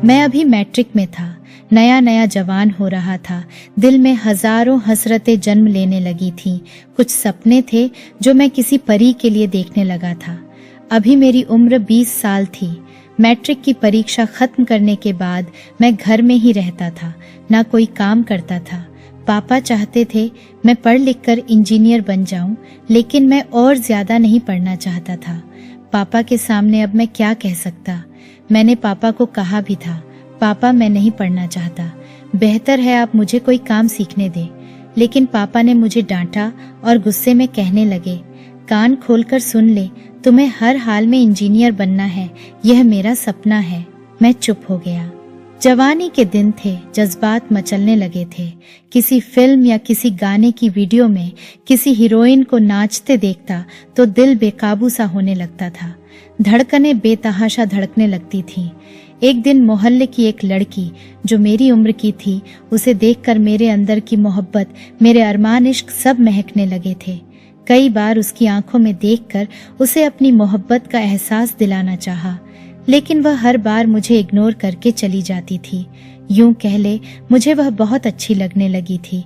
मैं अभी मैट्रिक में था, नया नया जवान हो रहा था। दिल में हजारों हसरतें जन्म लेने लगी थीं। कुछ सपने थे जो मैं किसी परी के लिए देखने लगा था। अभी मेरी उम्र 20 साल थी। मैट्रिक की परीक्षा खत्म करने के बाद मैं घर में ही रहता था, ना कोई काम करता था। पापा चाहते थे मैं पढ़ लिख कर इंजीनियर बन जाऊं, लेकिन मैं और ज्यादा नहीं पढ़ना चाहता था। पापा के सामने अब मैं क्या कह सकता। मैंने पापा को कहा भी था, पापा मैं नहीं पढ़ना चाहता, बेहतर है आप मुझे कोई काम सीखने दें। लेकिन पापा ने मुझे डांटा और गुस्से में कहने लगे, कान खोलकर सुन ले, तुम्हें हर हाल में इंजीनियर बनना है, यह मेरा सपना है। मैं चुप हो गया। जवानी के दिन थे, जज्बात मचलने लगे थे। किसी फिल्म या किसी गाने की वीडियो में किसी हीरोइन को नाचते देखता तो दिल बेकाबू सा होने लगता था। धड़कनें बेतहाशा धड़कने लगती थीं। एक दिन मोहल्ले की एक लड़की जो मेरी उम्र की थी, उसे देखकर मेरे अंदर की मोहब्बत, मेरे अरमान इश्क सब महकने लगे थे। कई बार उसकी आंखों में देखकर उसे अपनी मोहब्बत का एहसास दिलाना चाहा, लेकिन वह हर बार मुझे इग्नोर करके चली जाती थी। यूं कह ले मुझे वह बहुत अच्छी लगने लगी थी।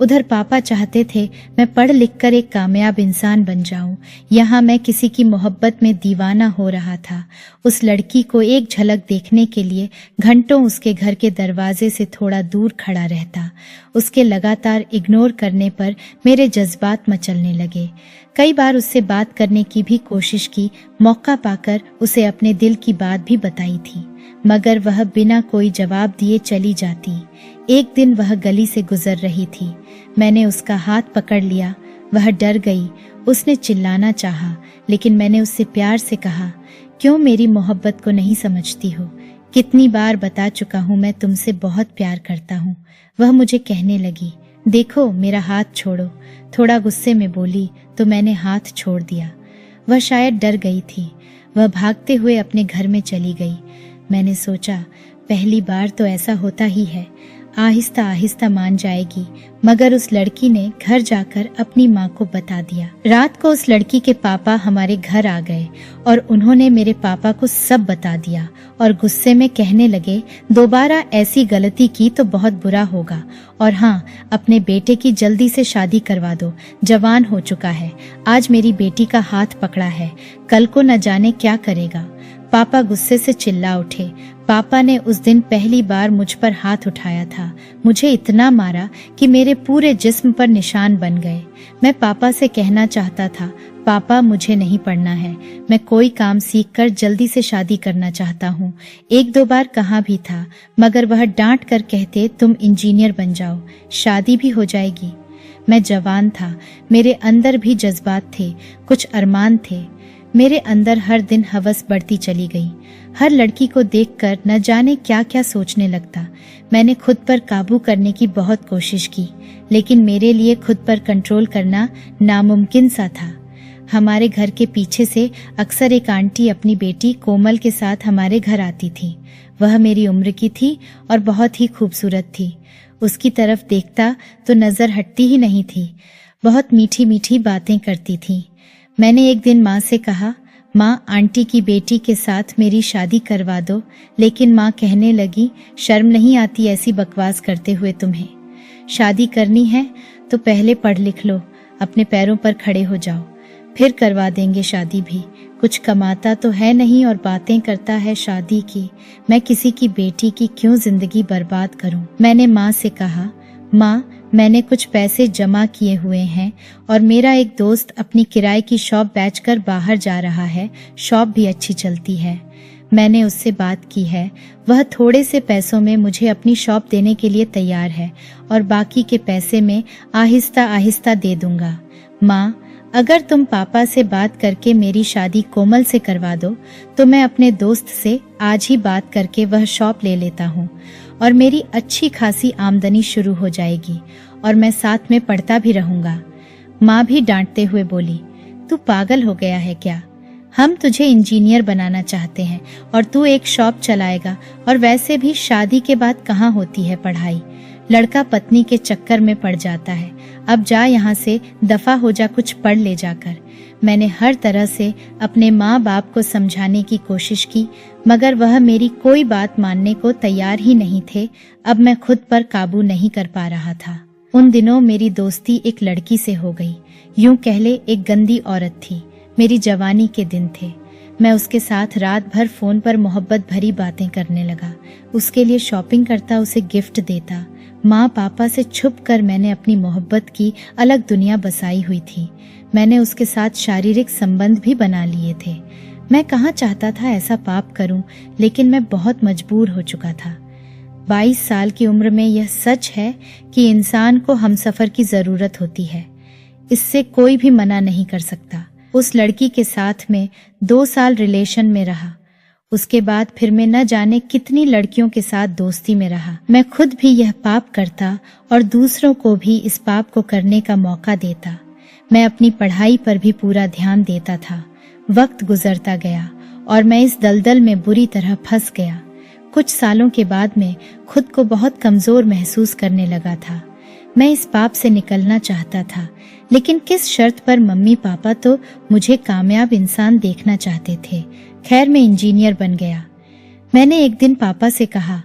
उधर पापा चाहते थे मैं पढ़ लिख कर एक कामयाब इंसान बन जाऊं। यहाँ मैं किसी की मोहब्बत में दीवाना हो रहा था। उस लड़की को एक झलक देखने के लिए घंटों उसके घर के दरवाजे से थोड़ा दूर खड़ा रहता। उसके लगातार इग्नोर करने पर मेरे जज्बात मचलने लगे। कई बार उससे बात करने की भी कोशिश की, मौका पाकर उसे अपने दिल की बात भी बताई थी, मगर वह बिना कोई जवाब दिए चली जाती। एक दिन वह गली से गुजर रही थी। मैंने उसका हाथ पकड़ लिया। वह डर गई। उसने चिल्लाना चाहा, लेकिन मैंने उससे प्यार से कहा, क्यों मेरी मोहब्बत को नहीं समझती हो? कितनी बार बता चुका हूँ मैं तुमसे बहुत प्यार करता हूँ। वह मुझे कहने लगी, देखो मेरा हाथ छोड़ो। थोड़ा गुस्से में बोली तो मैंने हाथ छोड़ दिया। वह शायद डर गई थी। वह भागते हुए अपने घर में चली गई। मैंने सोचा, पहली बार तो ऐसा होता ही है, आहिस्ता आहिस्ता मान जाएगी। मगर उस लड़की ने घर जाकर अपनी माँ को बता दिया। रात को उस लड़की के पापा हमारे घर आ गए और उन्होंने मेरे पापा को सब बता दिया और गुस्से में कहने लगे, दोबारा ऐसी गलती की तो बहुत बुरा होगा। और हाँ, अपने बेटे की जल्दी से शादी करवा दो, जवान हो चुका है। आज मेरी बेटी का हाथ पकड़ा है, कल को न जाने क्या करेगा। पापा गुस्से से चिल्ला उठे। पापा ने उस दिन पहली बार मुझ पर हाथ उठाया था। मुझे इतना मारा कि मेरे पूरे जिस्म पर निशान बन गए। मैं पापा से कहना चाहता था, पापा मुझे नहीं पढ़ना है, मैं कोई काम सीखकर जल्दी से शादी करना चाहता हूँ। एक दो बार कहा भी था, मगर वह डांट कर कहते, तुम इंजीनियर बन जाओ, शादी भी हो जाएगी। मैं जवान था, मेरे अंदर भी जज्बात थे, कुछ अरमान थे। मेरे अंदर हर दिन हवस बढ़ती चली गई। हर लड़की को देखकर न जाने क्या क्या सोचने लगता। मैंने खुद पर काबू करने की बहुत कोशिश की, लेकिन मेरे लिए खुद पर कंट्रोल करना नामुमकिन सा था। हमारे घर के पीछे से अक्सर एक आंटी अपनी बेटी कोमल के साथ हमारे घर आती थी। वह मेरी उम्र की थी और बहुत ही खूबसूरत थी। उसकी तरफ देखता तो नजर हटती ही नहीं थी। बहुत मीठी मीठी बातें करती थी। मैंने एक दिन माँ से कहा, माँ आंटी की बेटी के साथ मेरी शादी करवा दो। लेकिन माँ कहने लगी, शर्म नहीं आती ऐसी बकवास करते हुए तुम्हें? शादी करनी है तो पहले पढ़ लिख लो, अपने पैरों पर खड़े हो जाओ, फिर करवा देंगे शादी भी। कुछ कमाता तो है नहीं और बातें करता है शादी की। मैं किसी की बेटी की क्यों जिंदगी बर्बाद करूं? मैंने माँ से कहा, माँ मैंने कुछ पैसे जमा किए हुए हैं और मेरा एक दोस्त अपनी किराए की शॉप बेचकर बाहर जा रहा है। शॉप भी अच्छी चलती है। मैंने उससे बात की है, वह थोड़े से पैसों में मुझे अपनी शॉप देने के लिए तैयार है और बाकी के पैसे मैं आहिस्ता आहिस्ता दे दूंगा। माँ, अगर तुम पापा से बात करके मेरी शादी कोमल से करवा दो तो मैं अपने दोस्त से आज ही बात करके वह शॉप ले लेता हूँ और मेरी अच्छी खासी आमदनी शुरू हो जाएगी और मैं साथ में पढ़ता भी रहूंगा। माँ भी डांटते हुए बोली, तू पागल हो गया है क्या? हम तुझे इंजीनियर बनाना चाहते हैं और तू एक शॉप चलाएगा, और वैसे भी शादी के बाद कहाँ होती है पढ़ाई? लड़का पत्नी के चक्कर में पड़ जाता है। अब जा यहाँ से, दफा हो जा, कुछ पढ़ ले जाकर। मैंने हर तरह से अपने माँ बाप को समझाने की कोशिश की, मगर वह मेरी कोई बात मानने को तैयार ही नहीं थे। अब मैं खुद पर काबू नहीं कर पा रहा था। उन दिनों मेरी दोस्ती एक लड़की से हो गई। यूं कह ले एक गंदी औरत थी। मेरी जवानी के दिन थे। मैं उसके साथ रात भर फोन पर मोहब्बत भरी बातें करने लगा। उसके लिए शॉपिंग करता, उसे गिफ्ट देता। माँ पापा से छुप कर मैंने अपनी मोहब्बत की अलग दुनिया बसाई हुई थी। मैंने उसके साथ शारीरिक संबंध भी बना लिए थे। मैं कहाँ चाहता था ऐसा पाप करूं, लेकिन मैं बहुत मजबूर हो चुका था। 22 साल की उम्र में यह सच है कि इंसान को हमसफर की जरूरत होती है। इससे कोई भी मना नहीं कर सकता। उस लड़की के साथ में 2 साल रिलेशन में रहा। उसके बाद फिर मैं न जाने कितनी लड़कियों के साथ दोस्ती में रहा। मैं खुद भी यह पाप करता और दूसरों को भी इस पाप को करने का मौका देता। मैं अपनी पढ़ाई पर भी पूरा ध्यान देता था। वक्त गुजरता गया और मैं इस दलदल में बुरी तरह फंस गया। कुछ सालों के बाद मैं खुद को बहुत कमजोर महसूस करने लगा था। मैं इस पाप से निकलना चाहता था, लेकिन किस शर्त पर? मम्मी पापा तो मुझे कामयाब इंसान देखना चाहते थे। खैर, मैं इंजीनियर बन गया। मैंने एक दिन पापा से कहा,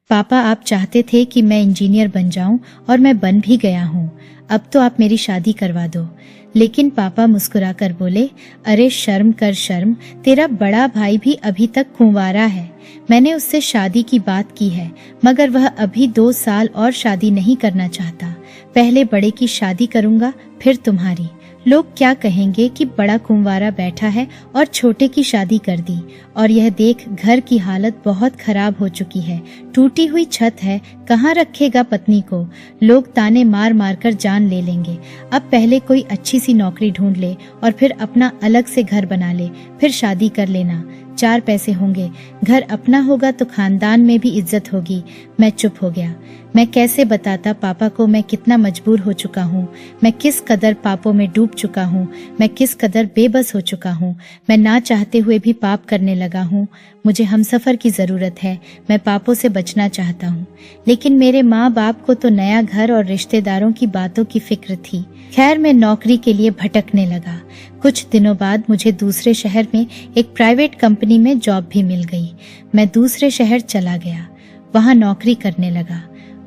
पापा आप चाहते थे कि मैं इंजीनियर बन जाऊं और मैं बन भी गया हूं। अब तो आप मेरी शादी करवा दो। लेकिन पापा मुस्कुराकर बोले, अरे शर्म कर शर्म, तेरा बड़ा भाई भी अभी तक कुंवारा है। मैंने उससे शादी की बात की है, मगर वह अभी 2 साल और शादी नहीं करना चाहता। पहले बड़े की शादी करूंगा, फिर तुम्हारी। लोग क्या कहेंगे कि बड़ा कुंवारा बैठा है और छोटे की शादी कर दी। और यह देख घर की हालत बहुत खराब हो चुकी है। टूटी हुई छत है, कहाँ रखेगा पत्नी को? लोग ताने मार मार कर जान ले लेंगे। अब पहले कोई अच्छी सी नौकरी ढूंढ ले और फिर अपना अलग से घर बना ले, फिर शादी कर लेना। 4 पैसे होंगे, घर अपना होगा तो खानदान में भी इज्जत होगी। मैं चुप हो गया। मैं कैसे बताता पापा को मैं कितना मजबूर हो चुका हूँ, मैं किस कदर पापों में डूब चुका हूँ, मैं किस कदर बेबस हो चुका हूँ। मैं ना चाहते हुए भी पाप करने लगा हूँ। मुझे हमसफर की जरूरत है। मैं पापों से बचना चाहता हूँ। लेकिन मेरे माँ बाप को तो नया घर और रिश्तेदारों की बातों की फिक्र थी। खैर, मैं नौकरी के लिए भटकने लगा। कुछ दिनों बाद मुझे दूसरे शहर में एक प्राइवेट कंपनी में जॉब भी मिल गई। मैं दूसरे शहर चला गया, वहाँ नौकरी करने लगा।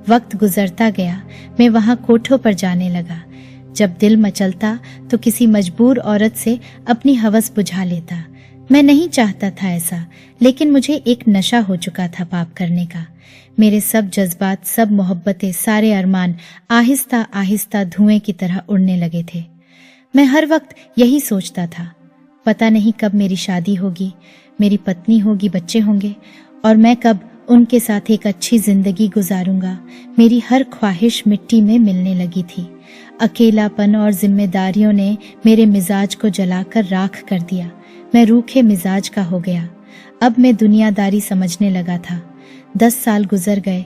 वक्त गुजरता गया, मैं वहाँ कोठों पर जाने लगा। जब दिल मचलता तो किसी मजबूर औरत से अपनी हवस बुझा लेता। मैं नहीं चाहता था ऐसा, लेकिन मुझे एक नशा हो चुका था पाप करने का। मेरे सब जज्बात, सब मोहब्बतें, सारे अरमान आहिस्ता आहिस्ता धुएं की तरह उड़ने लगे थे। मैं हर वक्त यही सोचता था, पता नहीं कब मेरी शादी होगी, मेरी पत्नी होगी, बच्चे होंगे और मैं कब उनके साथ एक अच्छी जिंदगी गुजारूंगा। मेरी हर ख्वाहिश मिट्टी में मिलने लगी थी। अकेलापन और जिम्मेदारियों ने मेरे मिजाज को जलाकर राख कर दिया। मैं रूखे मिजाज का हो गया। अब मैं दुनियादारी समझने लगा था। 10 साल गुजर गए।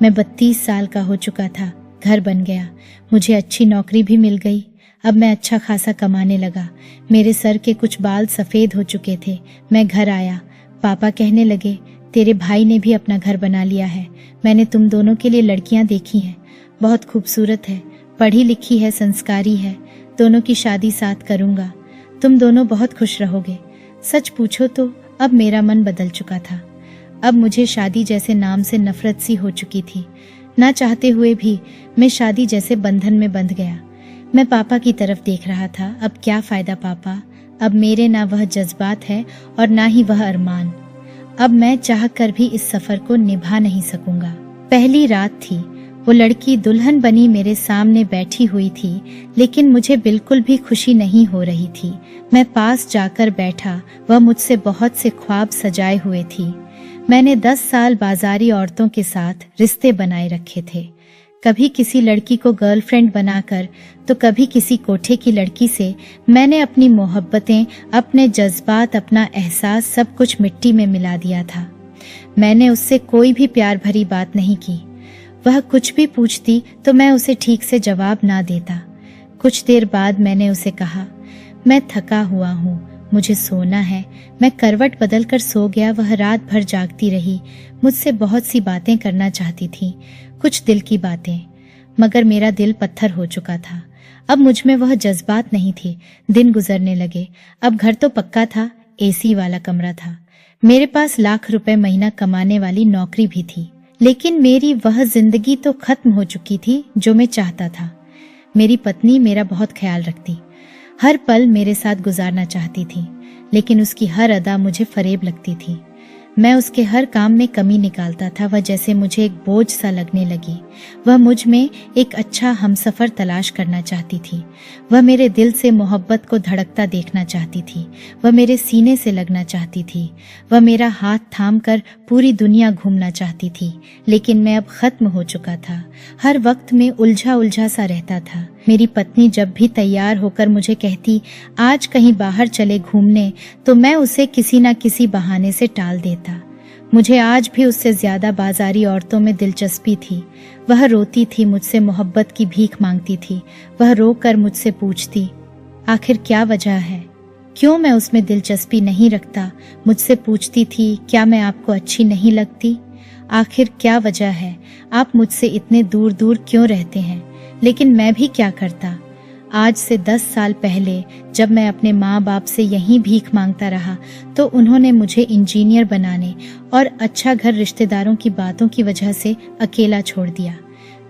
मैं 32 साल का हो चुका था। घर बन गया, मुझे अच्छी नौकरी भी मिल गई। अब मैं अच्छा खासा कमाने लगा। मेरे सर के कुछ बाल सफेद हो चुके थे। मैं घर आया, पापा कहने लगे, तेरे भाई ने भी अपना घर बना लिया है। मैंने तुम दोनों के लिए लड़कियां देखी हैं, बहुत खूबसूरत है, पढ़ी लिखी है, संस्कारी है। दोनों की शादी साथ करूंगा, तुम दोनों बहुत खुश रहोगे। सच पूछो तो अब मेरा मन बदल चुका था। अब मुझे शादी जैसे नाम से नफरत सी हो चुकी थी। ना चाहते हुए भी मैं शादी जैसे बंधन में बंध गया। मैं पापा की तरफ देख रहा था। अब क्या फायदा पापा, अब मेरे ना वह जज्बात है और ना ही वह अरमान। अब मैं चाह कर भी इस सफर को निभा नहीं सकूंगा। पहली रात थी, वो लड़की दुल्हन बनी मेरे सामने बैठी हुई थी, लेकिन मुझे बिल्कुल भी खुशी नहीं हो रही थी। मैं पास जाकर बैठा, वह मुझसे बहुत से ख्वाब सजाए हुए थी। मैंने 10 साल बाजारी औरतों के साथ रिश्ते बनाए रखे थे। कभी किसी लड़की को गर्लफ्रेंड बनाकर, तो कभी किसी कोठे की लड़की से मैंने अपनी मोहब्बतें, अपने जज्बात, अपना एहसास सब कुछ मिट्टी में मिला दिया था। मैंने उससे कोई भी प्यार भरी बात नहीं की। वह कुछ भी पूछती तो मैं उसे ठीक से जवाब ना देता। कुछ देर बाद मैंने उसे कहा, मैं थका हुआ हूँ, मुझे सोना है। मैं करवट बदल कर सो गया। वह रात भर जागती रही, मुझसे बहुत सी बातें करना चाहती थी, कुछ दिल की बातें, मगर मेरा दिल पत्थर हो चुका था। अब मुझ में वह जज्बात नहीं थे। दिन गुजरने लगे। अब घर तो पक्का था, एसी वाला कमरा था, मेरे पास लाख रुपए महीना कमाने वाली नौकरी भी थी। लेकिन मेरी वह जिंदगी तो खत्म हो चुकी थी जो मैं चाहता था। मेरी पत्नी मेरा बहुत ख्याल रखती, हर पल मेरे साथ गुजारना चाहती थी, लेकिन उसकी हर अदा मुझे फरेब लगती थी। मैं उसके हर काम में कमी निकालता था। वह जैसे मुझे एक बोझ सा लगने लगी। वह मुझ में एक अच्छा हमसफर तलाश करना चाहती थी। वह मेरे दिल से मोहब्बत को धड़कता देखना चाहती थी। वह मेरे सीने से लगना चाहती थी। वह मेरा हाथ थाम कर पूरी दुनिया घूमना चाहती थी। लेकिन मैं अब खत्म हो चुका था। हर वक्त में उलझा उलझा सा रहता था। मेरी पत्नी जब भी तैयार होकर मुझे कहती आज कहीं बाहर चले घूमने, तो मैं उसे किसी न किसी बहाने से टाल देता। मुझे आज भी उससे ज्यादा बाजारी औरतों में दिलचस्पी थी। वह रोती थी, मुझसे मोहब्बत की भीख मांगती थी। वह रोकर मुझसे पूछती आखिर क्या वजह है, क्यों मैं उसमें दिलचस्पी नहीं रखता। मुझसे पूछती थी क्या मैं आपको अच्छी नहीं लगती, आखिर क्या वजह है, आप मुझसे इतने दूर दूर क्यों रहते हैं। लेकिन मैं भी क्या करता। आज से 10 साल पहले जब मैं अपने माँ बाप से यहीं भीख मांगता रहा, तो उन्होंने मुझे इंजीनियर बनाने और अच्छा घर रिश्तेदारों की बातों की वजह से अकेला छोड़ दिया।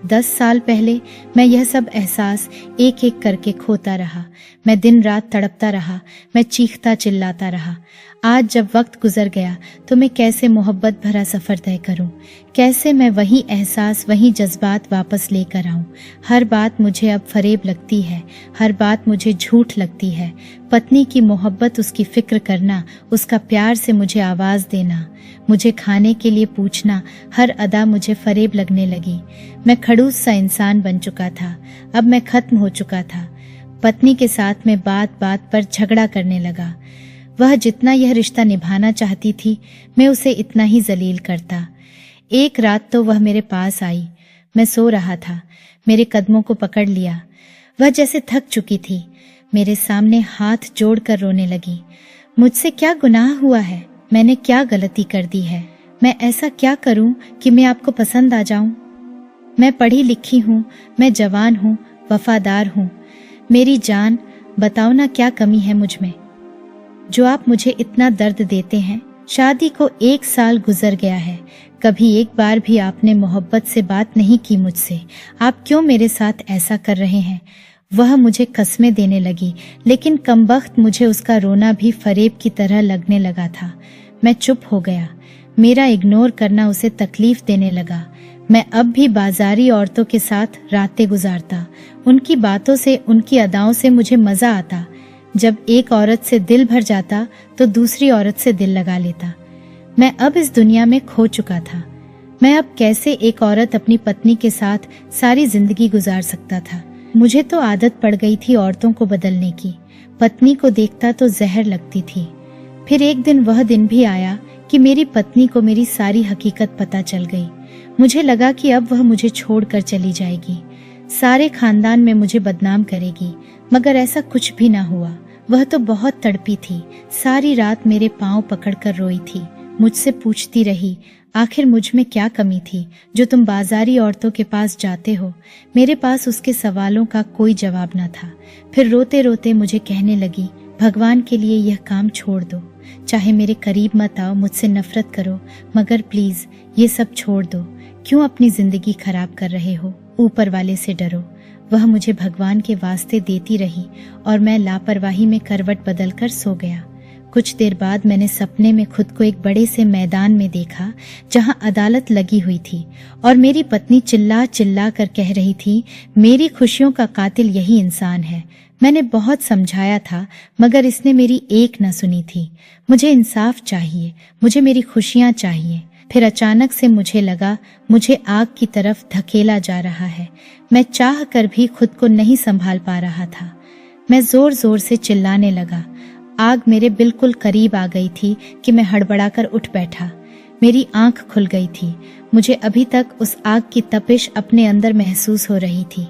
10 साल पहले मैं यह सब एहसास एक एक करके खोता रहा। मैं दिन रात तड़पता रहा, मैं चीखता चिल्लाता रहा। आज जब वक्त गुजर गया तो मैं कैसे मोहब्बत भरा सफर तय करूं, कैसे मैं वही एहसास वही जज्बात वापस लेकर आऊं। हर बात मुझे अब फरेब लगती है, हर बात मुझे झूठ लगती है। पत्नी की मोहब्बत, उसकी फिक्र करना, उसका प्यार से मुझे आवाज देना, मुझे खाने के लिए पूछना, हर अदा मुझे फरेब लगने लगी। मैं खड़ूस सा इंसान बन चुका था। अब मैं खत्म हो चुका था। पत्नी के साथ मैं बात बात पर झगड़ा करने लगा। वह जितना यह रिश्ता निभाना चाहती थी, मैं उसे इतना ही जलील करता। एक रात तो वह मेरे पास आई। मैं सो रहा था, मेरे कदमों को पकड़ लिया। वह जैसे थक चुकी थी, मेरे सामने हाथ जोड़कर रोने लगी। मुझसे क्या गुनाह हुआ है, मैंने क्या गलती कर दी है, मैं ऐसा क्या करूं कि मैं आपको पसंद आ जाऊं। मैं पढ़ी लिखी हूं, मैं जवान हूं, वफादार हूं। मेरी जान, बताओ ना क्या कमी है मुझ में जो आप मुझे इतना दर्द देते हैं। शादी को 1 साल गुजर गया है, कभी एक बार भी आपने मोहब्बत से बात नहीं की मुझसे। आप क्यों मेरे साथ ऐसा कर रहे हैं। वह मुझे कस्में देने लगी, लेकिन कमबख्त मुझे उसका रोना भी फरेब की तरह लगने लगा था। मैं चुप हो गया। मेरा इग्नोर करना उसे तकलीफ देने लगा। मैं अब भी बाजारी औरतों के साथ रातें गुजारता। उनकी बातों से, उनकी अदाओं से मुझे मजा आता। जब एक औरत से दिल भर जाता तो दूसरी औरत से दिल लगा लेता। मैं अब इस दुनिया में खो चुका था। मैं अब कैसे एक औरत अपनी पत्नी के साथ सारी जिंदगी गुजार सकता था। मुझे तो आदत पड़ गई थी औरतों को बदलने की। पत्नी को देखता तो जहर लगती थी। फिर एक दिन वह दिन भी आया कि मेरी पत्नी को मेरी सारी हकीकत पता चल गई। मुझे लगा कि अब वह मुझे छोड़कर चली जाएगी, सारे खानदान में मुझे बदनाम करेगी, मगर ऐसा कुछ भी ना हुआ। वह तो बहुत तड़पी थी, सारी रात मेरे पांव पकड़कर रोई थी। मुझसे पूछती रही आखिर मुझ में क्या कमी थी जो तुम बाजारी औरतों के पास जाते हो। मेरे पास उसके सवालों का कोई जवाब न था। फिर रोते रोते मुझे कहने लगी भगवान के लिए यह काम छोड़ दो, चाहे मेरे करीब मत आओ, मुझसे नफरत करो, मगर प्लीज ये सब छोड़ दो। क्यों अपनी जिंदगी खराब कर रहे हो, ऊपर वाले से डरो। वह मुझे भगवान के वास्ते देती रही और मैं लापरवाही में करवट बदलकर सो गया। कुछ देर बाद मैंने सपने में खुद को एक बड़े से मैदान में देखा जहां अदालत लगी हुई थी और मेरी पत्नी चिल्ला चिल्ला कर कह रही थी मेरी खुशियों का कातिल यही इंसान है। मैंने बहुत समझाया था मगर इसने मेरी एक न सुनी थी। मुझे इंसाफ चाहिए, मुझे मेरी खुशियां चाहिए। फिर अचानक से मुझे लगा मुझे आग की तरफ धकेला जा रहा है। मैं चाह कर भी खुद को नहीं संभाल पा रहा था। मैं जोर जोर से चिल्लाने लगा। आग मेरे बिल्कुल करीब आ गई थी कि मैं हड़बड़ाकर उठ बैठा। मेरी आंख खुल गई थी। मुझे अभी तक उस आग की तपिश अपने अंदर महसूस हो रही थी।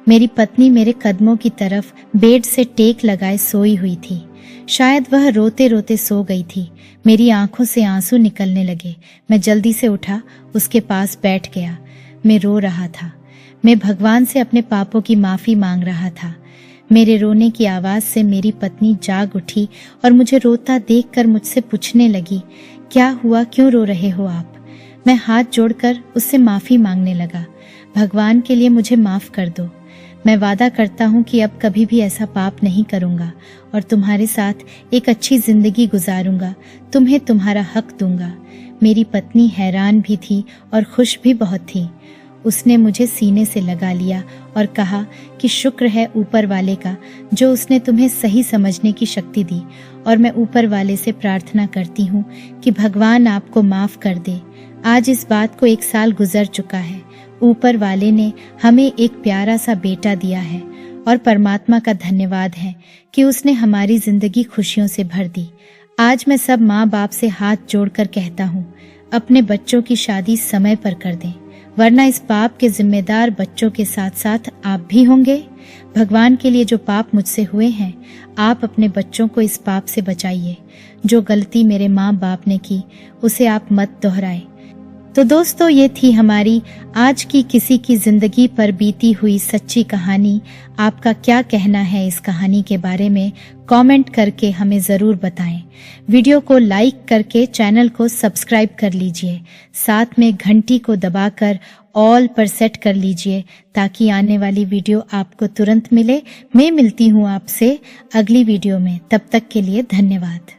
मेरी पत्नी मेरे कदमों की तरफ बेड से टेक लगाए सोई हुई थी। शायद वह रोते रोते सो गई थी। मेरी आंखों से आंसू निकलने लगे। मैं जल्दी से उठा, उसके पास बैठ गया। मैं रो रहा था। मैं भगवान से अपने पापों की माफी मांग रहा था। मेरे रोने की आवाज से मेरी पत्नी जाग उठी और मुझे रोता देखकर मुझसे पूछने लगी, क्या हुआ, क्यों रो रहे हो आप? मैं हाथ जोड़कर उससे माफी मांगने लगा। भगवान के लिए मुझे माफ कर दो। मैं वादा करता हूँ कि अब कभी भी ऐसा पाप नहीं करूँगा और तुम्हारे साथ एक अच्छी जिंदगी गुजारूंगा। तुम्हें तुम्हारा हक दूंगा। मेरी पत्नी हैरान भी थी और खुश भी बहुत थी। उसने मुझे सीने से लगा लिया और कहा कि शुक्र है ऊपर वाले का जो उसने तुम्हें सही समझने की शक्ति दी, और मैं ऊपर वाले से प्रार्थना करती हूँ कि भगवान आपको माफ कर दे। आज इस बात को 1 साल गुजर चुका है। ऊपर वाले ने हमें एक प्यारा सा बेटा दिया है और परमात्मा का धन्यवाद है कि उसने हमारी जिंदगी खुशियों से भर दी। आज मैं सब माँ बाप से हाथ जोड़कर कहता हूँ, अपने बच्चों की शादी समय पर कर दें, वरना इस पाप के जिम्मेदार बच्चों के साथ साथ आप भी होंगे। भगवान के लिए जो पाप मुझसे हुए हैं, आप अपने बच्चों को इस पाप से बचाइए। जो गलती मेरे माँ बाप ने की उसे आप मत दोहराए। तो दोस्तों, ये थी हमारी आज की किसी की जिंदगी पर बीती हुई सच्ची कहानी। आपका क्या कहना है इस कहानी के बारे में? कमेंट करके हमें जरूर बताएं। वीडियो को लाइक करके चैनल को सब्सक्राइब कर लीजिए। साथ में घंटी को दबाकर ऑल पर सेट कर लीजिए ताकि आने वाली वीडियो आपको तुरंत मिले। मैं मिलती हूँ आपसे अगली वीडियो में। तब तक के लिए धन्यवाद।